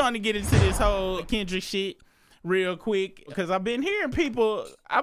want to get into this whole Kendrick shit real quick because I've been hearing people. I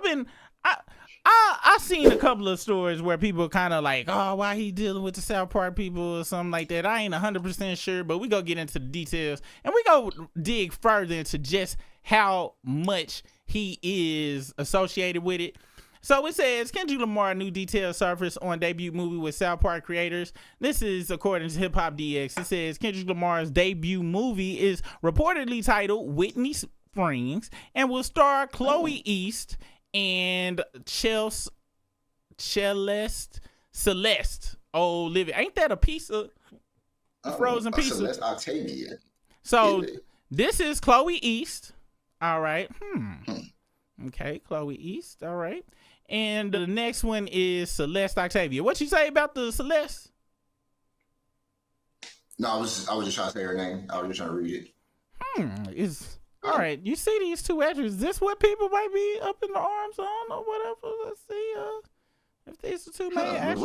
seen a couple of stories where people kind of like, oh, why he dealing with the South Park people or something like that. I ain't 100% sure, but we go get into the details and we go dig further into just how much he is associated with it. So it says Kendrick Lamar, new details surface on debut movie with South Park creators. This is according to Hip Hop DX. It says Kendrick Lamar's debut movie is reportedly titled Whitney Springs and will star Chloe East and Celeste Olivia. Ain't that a piece of frozen pizza? Celeste Octavia. So this is Chloe East. All right. Okay, Chloe East. All right. And the next one is Celeste Octavia. What you say about the Celeste? No, I was just trying to say her name. I was just trying to read it. All right. You see these two actors. Is this what people might be up in the arms on or whatever? Let's see. If these are two main actors.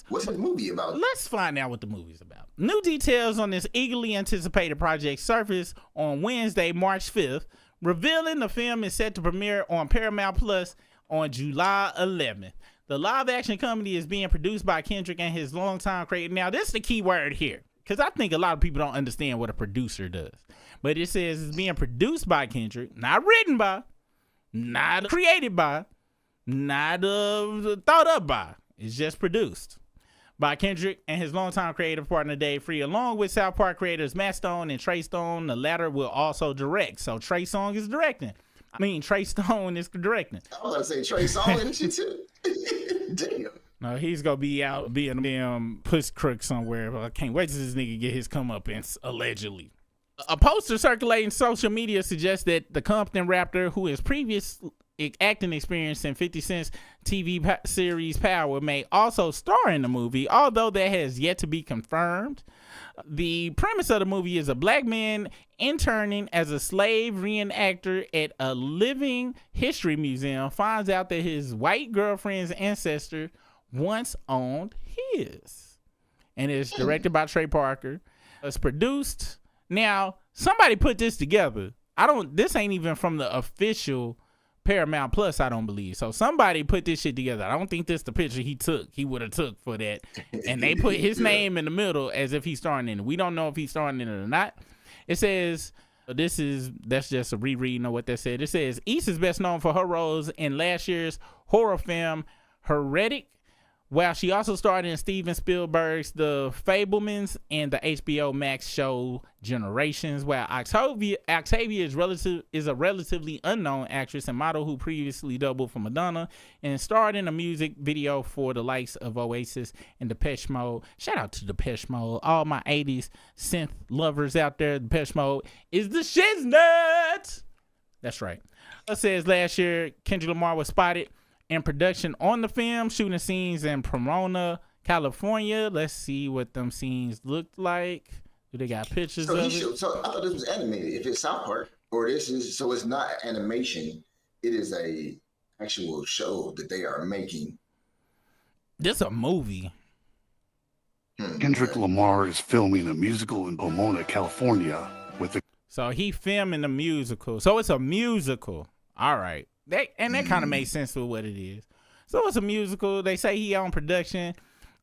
What's the movie about? Let's find out what the movie's about. New details on this eagerly anticipated project surfaced on Wednesday, March 5th, revealing the film is set to premiere on Paramount Plus on July 11th. The live-action comedy is being produced by Kendrick and his longtime creator. Now, this is the key word here, because I think a lot of people don't understand what a producer does. But it says it's being produced by Kendrick, not written by, not created by, not thought up by. It's just produced by Kendrick and his longtime creative partner Dave Free, along with South Park creators Matt Stone and Trey Stone. The latter will also direct. So Trey Songz is directing. Trey Stone is directing. I was about to say Trey Songz and shit too. Damn. No, he's gonna be out being a damn puss crook somewhere. But I can't wait till this nigga get his comeuppance, allegedly. A poster circulating social media suggests that the Compton rapper, who has previous acting experience in 50 Cent's TV series Power, may also star in the movie, although that has yet to be confirmed. The premise of the movie is a black man interning as a slave reenactor at a living history museum finds out that his white girlfriend's ancestor once owned his. And it's directed by Trey Parker. It's produced. Now, somebody put this together. This ain't even from the official Paramount Plus, I don't believe. So somebody put this shit together. I don't think this the picture he would have took for that. And they put his name in the middle as if he's starring in it. We don't know if he's starring in it or not. It says, that's just a rereading of what that said. It says, East is best known for her roles in last year's horror film Heretic, while she also starred in Steven Spielberg's The Fabelmans and the HBO Max show Generations, while Octavia is a relatively unknown actress and model who previously doubled for Madonna and starred in a music video for the likes of Oasis and Depeche Mode. Shout out to Depeche Mode. All my 80s synth lovers out there, Depeche Mode is the shiznut. That's right. It says last year, Kendrick Lamar was spotted in production on the film, shooting scenes in Pomona, California. Let's see what them scenes looked like. Do they got pictures of it? So I thought this was animated. If it's South Park, or so it's not animation. It is a actual show that they are making. This a movie. Kendrick Lamar is filming a musical in Pomona, California So he filming a musical. So it's a musical. All right. That kind of makes sense for what it is. So it's a musical. They say he on production.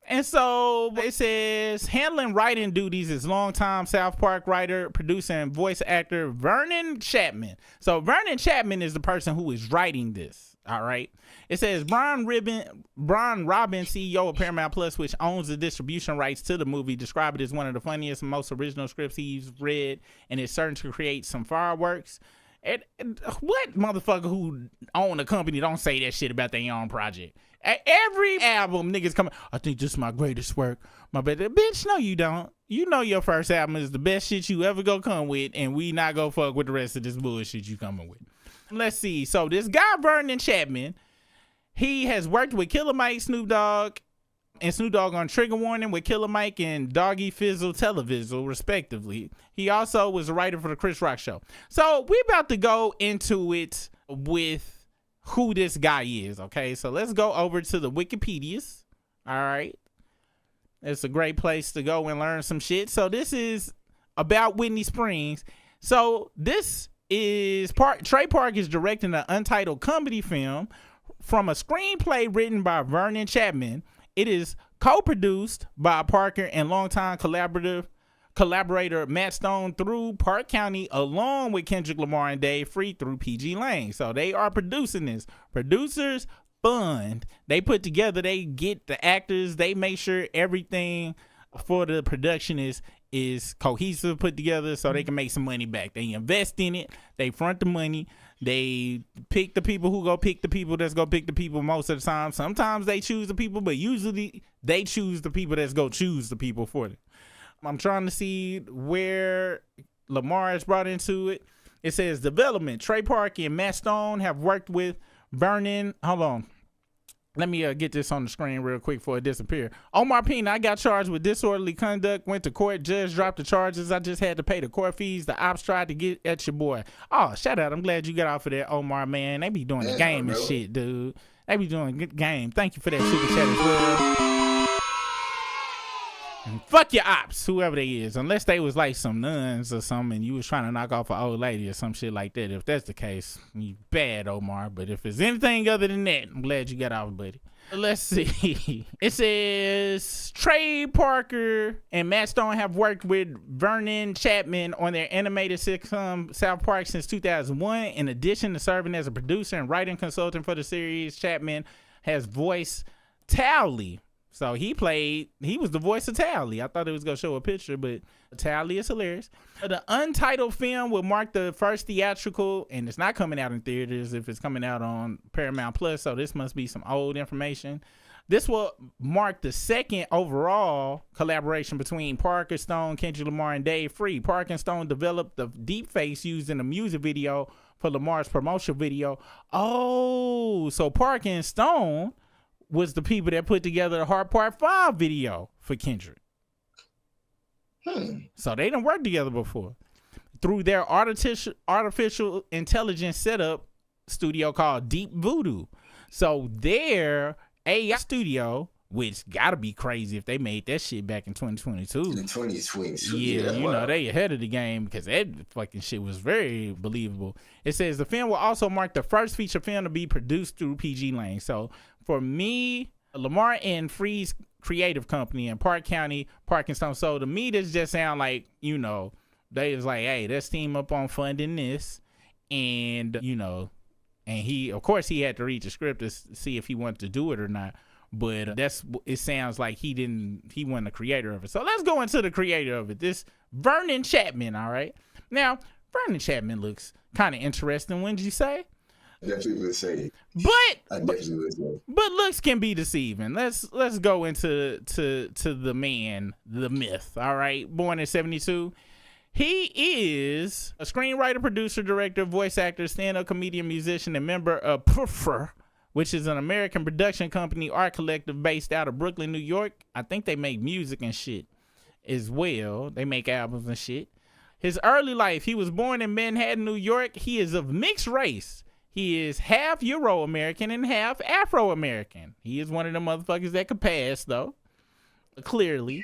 And so it says handling writing duties is longtime South Park writer, producer, and voice actor Vernon Chatman. So Vernon Chatman is the person who is writing this. All right. It says Brian Robin, CEO of Paramount Plus, which owns the distribution rights to the movie, described it as one of the funniest and most original scripts he's read, and is certain to create some fireworks. And what motherfucker who own a company don't say that shit about their own project? Every album, niggas coming, I think this is my greatest work. My better bitch, no, you don't. You know your first album is the best shit you ever go come with, and we not go fuck with the rest of this bullshit you coming with. Let's see. So this guy Vernon Chatman, he has worked with Killer Mike, Snoop Dogg on Trigger Warning with Killer Mike and Doggy Fizzle Televizzle, respectively. He also was a writer for the Chris Rock Show. So we about to go into it with who this guy is, okay? So let's go over to the Wikipedias, all right? It's a great place to go and learn some shit. So this is about Whitney Springs. So this is Trey Park is directing an untitled comedy film from a screenplay written by Vernon Chatman. It is co-produced by Parker and longtime collaborator Matt Stone through Park County, along with Kendrick Lamar and Dave Free through PG Lang. So they are producing this. Producers fund. They put together, they get the actors, they make sure everything for the production is cohesive, put together, so they can make some money back. They invest in it, they front the money, they pick the people who go pick the people that's go pick the people most of the time. Sometimes they choose the people, but usually they choose the people that's go choose the people for them. I'm trying to see where Lamar is brought into it. It says development. Trey Park and Matt Stone have worked with Vernon. Hold on. Let me get this on the screen real quick before it disappears. Omar Pena, I got charged with disorderly conduct, went to court, judge dropped the charges. I just had to pay the court fees. The ops tried to get at your boy. Oh, shout out. I'm glad you got off of that, Omar, man. They be doing the game and shit, dude. They be doing good game. Thank you for that super chat as well. And fuck your ops, whoever they is, unless they was like some nuns or something and you was trying to knock off an old lady or some shit like that. If that's the case, you bad, Omar. But if it's anything other than that, I'm glad you got off, buddy. Let's see. It says Trey Parker and Matt Stone have worked with Vernon Chatman on their animated sitcom South Park since 2001. In addition to serving as a producer and writing consultant for the series, Chatman has voiced Tally. So he was the voice of Tally. I thought it was going to show a picture, but Tally is hilarious. The untitled film will mark the first theatrical, and it's not coming out in theaters if it's coming out on Paramount Plus, so this must be some old information. This will mark the second overall collaboration between Parker, Stone, Kendrick Lamar, and Dave Free. Parker and Stone developed the deepfakes used in the music video for Lamar's promotional video. Oh, so Parker and Stone was the people that put together the Hard Part 5 video for Kendrick. So they didn't work together before. Through their artificial intelligence setup studio called Deep Voodoo. So their AI studio, which gotta be crazy if they made that shit back in 2022. In 2022. Yeah, you know, they ahead of the game because that fucking shit was very believable. It says the film will also mark the first feature film to be produced through PG Lang. So for me, Lamar and Free's creative company in Park County, Park and Stone. So to me, this just sound like, you know, they was like, hey, let's team up on funding this. And, you know, and he, of course, he had to read the script to see if he wanted to do it or not. But it sounds like he wasn't the creator of it. So let's go into the creator of it. This Vernon Chatman, all right? Now, Vernon Chatman looks kind of interesting, wouldn't you say? I definitely would say. But looks can be deceiving. Let's go into the man, the myth, all right? Born in 1972. He is a screenwriter, producer, director, voice actor, stand-up comedian, musician, and member of Puffer, which is an American production company, art collective based out of Brooklyn, New York. I think they make music and shit as well. They make albums and shit. His early life, he was born in Manhattan, New York. He is of mixed race. He is half Euro-American and half Afro-American. He is one of the motherfuckers that could pass, though. Clearly.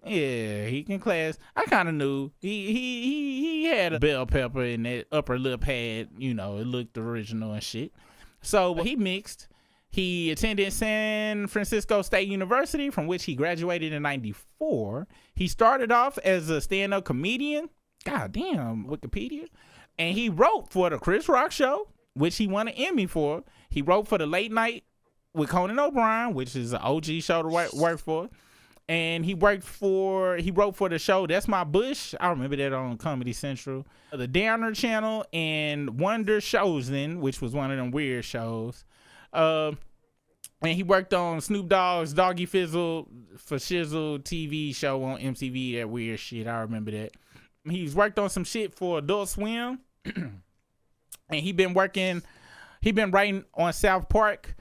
Yeah, he can class. I kind of knew. He had a bell pepper in that upper lip had, you know, it looked original and shit. So he mixed. He attended San Francisco State University, from which he graduated in 1994. He started off as a stand-up comedian. God damn, Wikipedia. And he wrote for the Chris Rock Show, which he won an Emmy for. He wrote for the Late Night with Conan O'Brien, which is an OG show to work for. And he wrote for the show That's My Bush. I remember that on Comedy Central. The Downer Channel and Wonder Chosen, which was one of them weird shows. And he worked on Snoop Dogg's Doggy Fizzle for Shizzle TV show on MTV, that weird shit. I remember that. He's worked on some shit for Adult Swim. And he been writing on South Park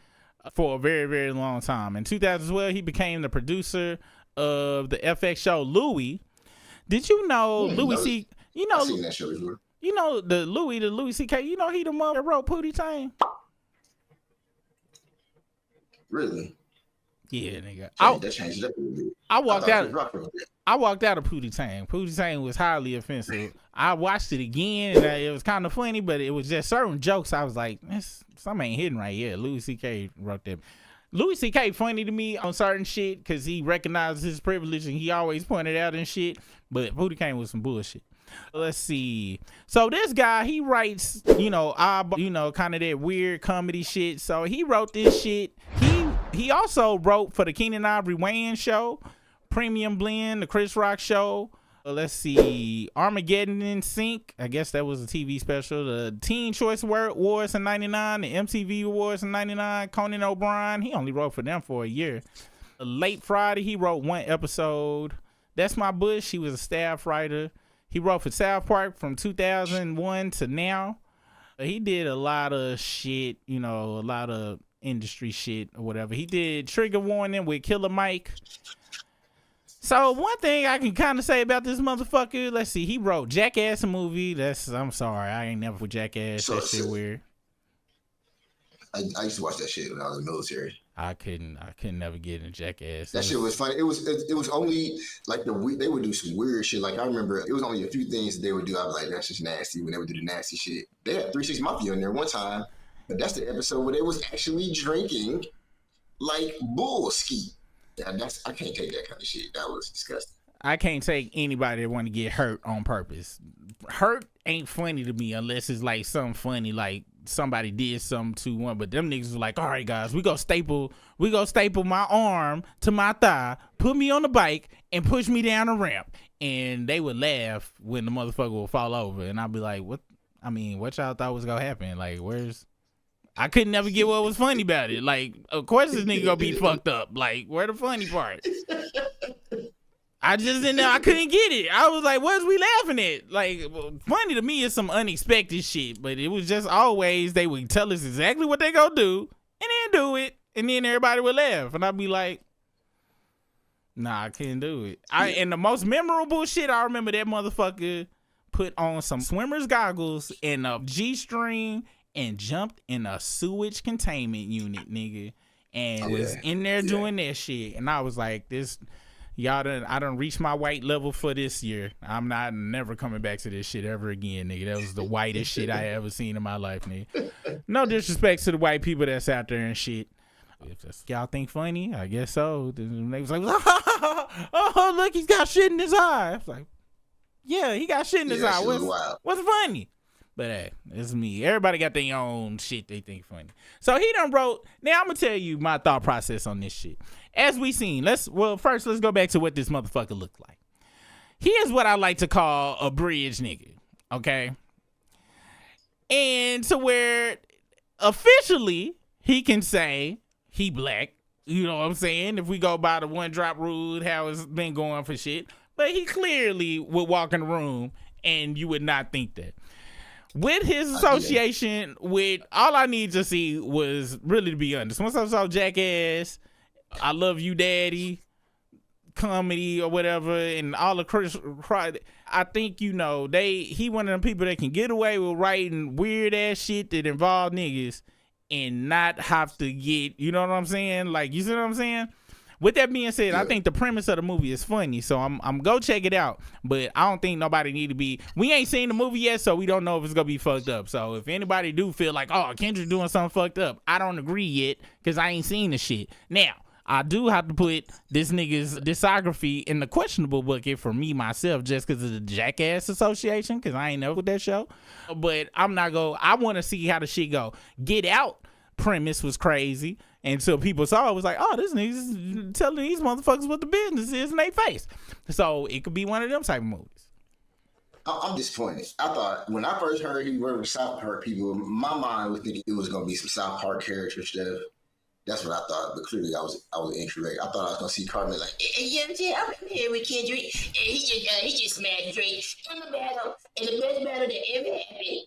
for a very, very long time. In 2012, he became the producer of the FX show Louie. Did you know Louis C? You know, I've seen that show before. You know the Louis C.K. You know he the mother that wrote Pootie Tang. Really? Yeah, nigga. That changed it up a little bit. I walked out. I walked out of Pootie Tang. Pootie Tang was highly offensive. I watched it again, and it was kind of funny, but it was just certain jokes. I was like, something ain't hitting right here. Louis C.K. wrote that. Louis C.K. funny to me on certain shit because he recognizes his privilege and he always pointed out and shit. But Pootie came with some bullshit. Let's see. So this guy, he writes, kind of that weird comedy shit. So he wrote this shit. He also wrote for the Keenan Ivory Wayans show, Premium Blend, the Chris Rock show. Let's see, Armageddon in Sync. I guess that was a TV special. The Teen Choice Awards in '99, the MTV Awards in '99. Conan O'Brien, he only wrote for them for a year. Late Friday, he wrote one episode. That's My Bush. He was a staff writer. He wrote for South Park from 2001 to now. He did a lot of shit, a lot of industry shit or whatever. He did Trigger Warning with Killer Mike. So one thing I can kind of say about this motherfucker, let's see, he wrote Jackass, a movie. I'm sorry, I ain't never with Jackass. That shit weird. I used to watch that shit when I was in the military. I couldn't never get into Jackass. That shit was funny. It was only like they would do some weird shit. Like I remember it was only a few things that they would do. I was like, that's just nasty when they would do the nasty shit. They had 3 6 Mafia in there one time, but that's the episode where they was actually drinking like bull ski. Yeah, I can't take that kind of shit. That was disgusting. I can't take anybody that want to get hurt on purpose. Hurt ain't funny to me unless it's like something funny, like somebody did something to one. But them niggas was like, all right, guys, we go staple my arm to my thigh, put me on the bike, and push me down a ramp. And they would laugh when the motherfucker would fall over, and I'd be like, what? I mean, what y'all thought was gonna happen? Like, I couldn't never get what was funny about it. Like, of course this nigga gonna be fucked up. Like, where the funny part? I just didn't know. I couldn't get it. I was like, what's we laughing at? Like, funny to me is some unexpected shit, but it was just always they would tell us exactly what they gonna do and then do it, and then everybody would laugh, and I'd be like, nah, I couldn't do it. And the most memorable shit, I remember that motherfucker put on some swimmer's goggles and a G-string and jumped in a sewage containment unit, nigga, and was in there doing that shit. And I was like, I done reached my white level for this year. I'm not never coming back to this shit ever again, nigga. That was the whitest shit I ever seen in my life, nigga. No disrespect to the white people that's out there and shit. If that's y'all think funny, I guess so. Then they was like, oh, look, he's got shit in his eye. I was like, yeah, he got shit in his eye. What's funny? But hey, it's me. Everybody got their own shit they think funny. So he done wrote. Now I'm gonna tell you my thought process on this shit. As we seen, first let's go back to what this motherfucker looked like. He is what I like to call a bridge nigga. Okay, and to where officially he can say he black. You know what I'm saying? If we go by the one drop rule, how it's been going for shit. But he clearly would walk in the room and you would not think that. With his association with, all I need to see was, really to be honest, once I saw Jackass, I Love You Daddy, comedy or whatever, and all the Chris, I think, he one of them people that can get away with writing weird ass shit that involve niggas and not have to get, you know what I'm saying? Like, you see what I'm saying? With that being said, I think the premise of the movie is funny, so I'm go check it out. But I don't think nobody need to be. We ain't seen the movie yet, so we don't know if it's gonna be fucked up. So if anybody do feel like, oh, Kendrick doing something fucked up, I don't agree yet because I ain't seen the shit. Now I do have to put this nigga's discography in the questionable bucket for me myself, just because of the Jackass Association, because I ain't never with that show. But I'm not go. I want to see how the shit go. Get Out premise was crazy. And so people saw it was like, oh, this nigga's telling these motherfuckers what the business is in their face. So it could be one of them type of movies. I'm disappointed. I thought when I first heard he worked with South Park people, my mind was thinking it was going to be some South Park character stuff. That's what I thought. But clearly I was incorrect. I thought I was going to see Cartman like, I'm here with Kendrick. He just smashed Drake in the battle. In the best battle that ever happened.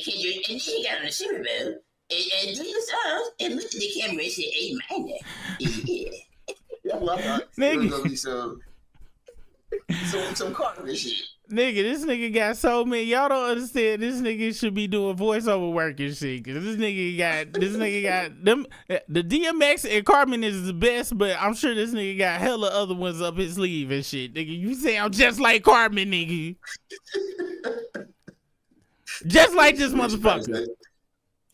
Kendrick. And then he got on the Super Bowl. And do the songs and look at the camera and say, hey, man. Yeah. That's what I thought. It was gonna be so. some Cartman shit. Nigga, this nigga got so many. Y'all don't understand. This nigga should be doing voiceover work and shit. Cause this nigga got them. The DMX and Cartman is the best, but I'm sure this nigga got hella other ones up his sleeve and shit. Nigga, you sound just like Cartman, nigga. Just like this motherfucker.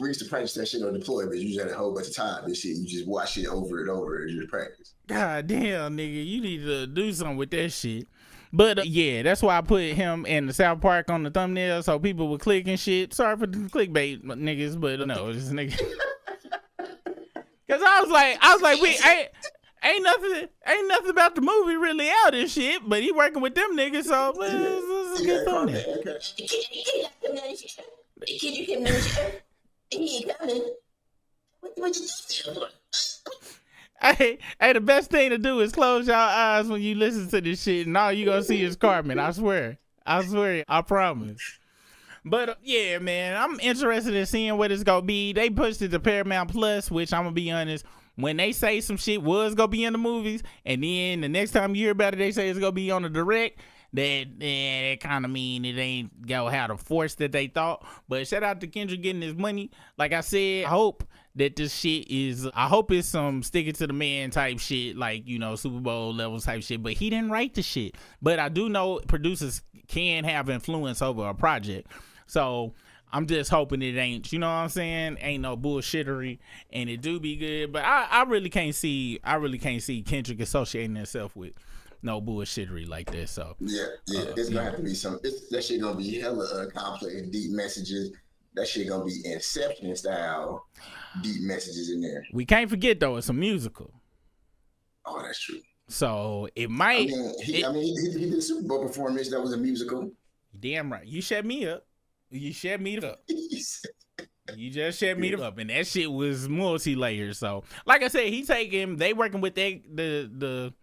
We used to practice that shit on deployment. You just had a whole bunch of time and shit. You just watch it over and over and just practice. God damn, nigga, you need to do something with that shit. But yeah, that's why I put him and the South Park on the thumbnail so people would click and shit. Sorry for the clickbait, niggas, but no, this nigga. Cause I was like, we ain't nothing about the movie really out and shit. But he working with them niggas, so let's get thumbnail. Kid, you came in. He ain't coming. What you do? Hey, the best thing to do is close your eyes when you listen to this shit, and all you gonna see is Cartman. I swear, I promise. But yeah, man, I'm interested in seeing what it's gonna be. They pushed it to Paramount Plus, which I'm gonna be honest, when they say some shit was gonna be in the movies, and then the next time you hear about it, they say it's gonna be on the direct. That kind of mean it ain't gonna have the force that they thought. But shout out to Kendrick getting his money. Like I said, I hope that this shit is, I hope it's some sticking to the man type shit, like, you know, Super Bowl level type shit. But he didn't write the shit. But I do know producers can have influence over a project. So I'm just hoping it ain't, you know what I'm saying? Ain't no bullshittery, and it do be good. But I really can't see Kendrick associating himself with no bullshittery like this. So yeah, it's gonna have to be some. That shit gonna be hella complex and deep messages. That shit gonna be Inception style deep messages in there. We can't forget though, it's a musical. Oh, that's true. So it might. He did a Super Bowl performance that was a musical. Damn right, you shut me up. You shut me up. You just shut me up, and that shit was multi-layered. So, like I said, they working with the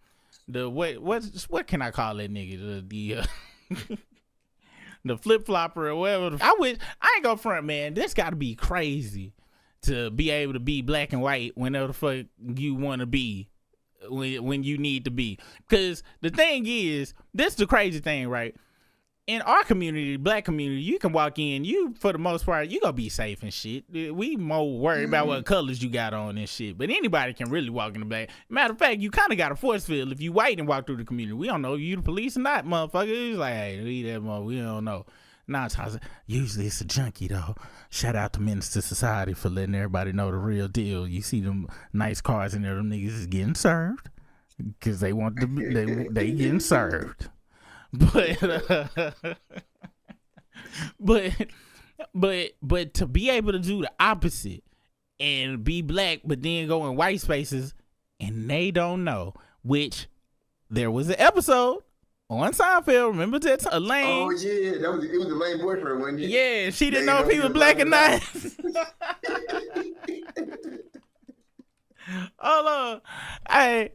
what can I call that nigga? The flip flopper or whatever. I ain't gonna front, man. This gotta be crazy to be able to be black and white whenever the fuck you wanna be when you need to be. Cause the thing is, this the crazy thing, right? In our community, black community, you can walk in, you for the most part, you gonna be safe and shit. We more worried about what colors you got on and shit. But anybody can really walk in the black. Matter of fact, you kind of got a force field if you white and walk through the community. We don't know if you the police or not, motherfucker. It's like, hey, leave that motherfucker. We don't know. Nah, usually it's a junkie though. Shout out to Minister Society for letting everybody know the real deal. You see them nice cars in there, them niggas is getting served because they want to. They getting served. But to be able to do the opposite and be black, but then go in white spaces and they don't know, which there was an episode on Seinfeld. Remember that Elaine? Oh yeah, it was Elaine boyfriend, wasn't it? Yeah, she didn't know if he was black or not. Hold on, hey,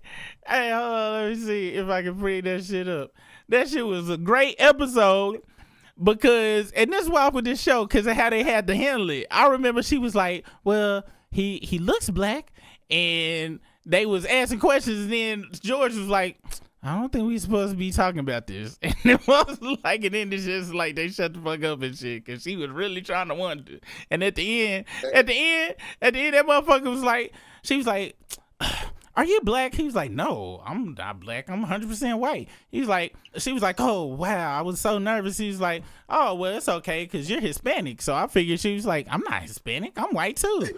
hold on. Let me see if I can bring that shit up. That shit was a great episode because, and this is why with this show, because of how they had to handle it. I remember she was like, well, he looks black, and they was asking questions, and then George was like, I don't think we supposed to be talking about this. And it was like, and then it's just like they shut the fuck up and shit, because she was really trying to wonder. And at the end, that motherfucker was like, she was like, are you black? He was like, no, I'm not black. I'm 100% white. She was like, oh, wow, I was so nervous. He was like, oh, well, it's okay because you're Hispanic. So I figured she was like, I'm not Hispanic. I'm white too.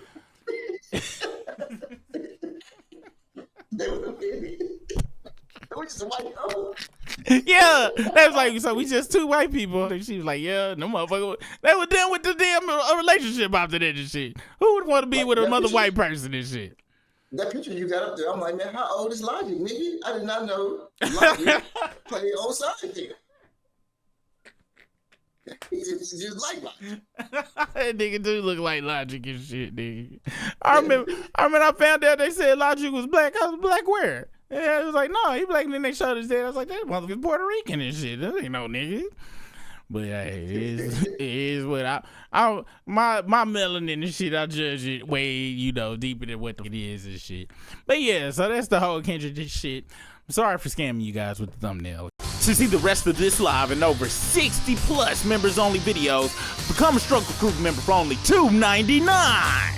Yeah, that was like, so we just two white people. And she was like, yeah, no motherfucker. They were done with the damn relationship after that and shit. Who would want to be with another white person and shit? That picture you got up there, I'm like, man, how old is Logic, nigga? I did not know Logic played on side here. He's just like Logic. That nigga do look like Logic and shit, nigga. I remember I found out they said Logic was black. I was black where? And I was like, no, he black. And then they showed his dad. I was like, that motherfucker's Puerto Rican and shit. That ain't no nigga. But hey, it is what my melanin and shit, I judge it way, you know, deeper than what it is and shit. But yeah, so that's the whole Kendrick shit. I'm sorry for scamming you guys with the thumbnail. To see the rest of this live and over 60 plus members only videos, become a Struggle Crew member for only $2.99.